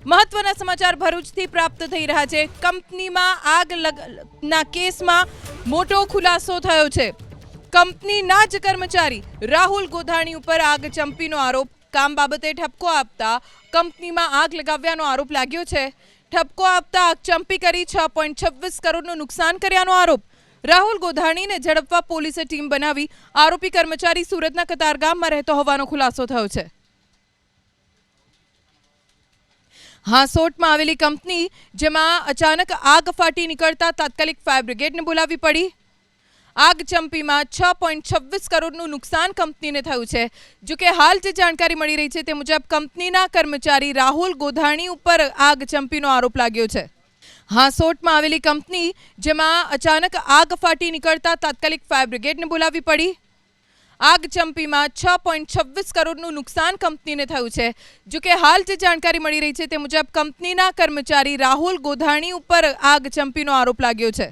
મહત્વના સમાચાર ભરૂચથી પ્રાપ્ત થઈ રહ્યા છે। કંપનીમાં આગના કેસમાં મોટો ખુલાસો થયો છે। કંપનીના જ કર્મચારી રાહુલ ગોધાણી ઉપર આગ ચંપીનો આરોપ। કામ બાબતે ઠપકો આપતા કંપનીમાં આગ લગાવ્યાનો આરોપ લાગ્યો છે। ઠપકો આપતા આગ ચંપી કરી 6.26 કરોડનું નુકસાન કર્યાનો આરોપ। રાહુલ ગોધાણીને ઝડપવા પોલીસે ટીમ બનાવી। આરોપી કર્મચારી સુરતના કતારગામમાં રહેતો હોવાનો ખુલાસો થયો છે। હાંસોટમાં આવેલી કંપની જેમાં અચાનક આગ ફાટી નીકળતા તાત્કાલિક ફાયર બ્રિગેડને બોલાવવી પડી। આગ ચંપીમાં 6.26 કરોડનું નુકસાન કંપનીને થયું છે। જો કે હાલ જે જાણકારી મળી રહી છે તે મુજબ કંપનીના કર્મચારી રાહુલ ગોધાણી ઉપર આગ ચંપીનો આરોપ લાગ્યો છે। હાંસોટમાં આવેલી કંપની જેમાં અચાનક આગ ફાટી નીકળતા તાત્કાલિક ફાયર બ્રિગેડને બોલાવવી પડી। આગ ચંપીમાં 6.26 કરોડનું નુકસાન કંપનીને થયું છે। જો કે હાલ જે જાણકારી મળી રહી છે તે મુજબ કંપનીના કર્મચારી રાહુલ ગોધાણી ઉપર આગ ચંપીનો આરોપ લાગ્યો છે।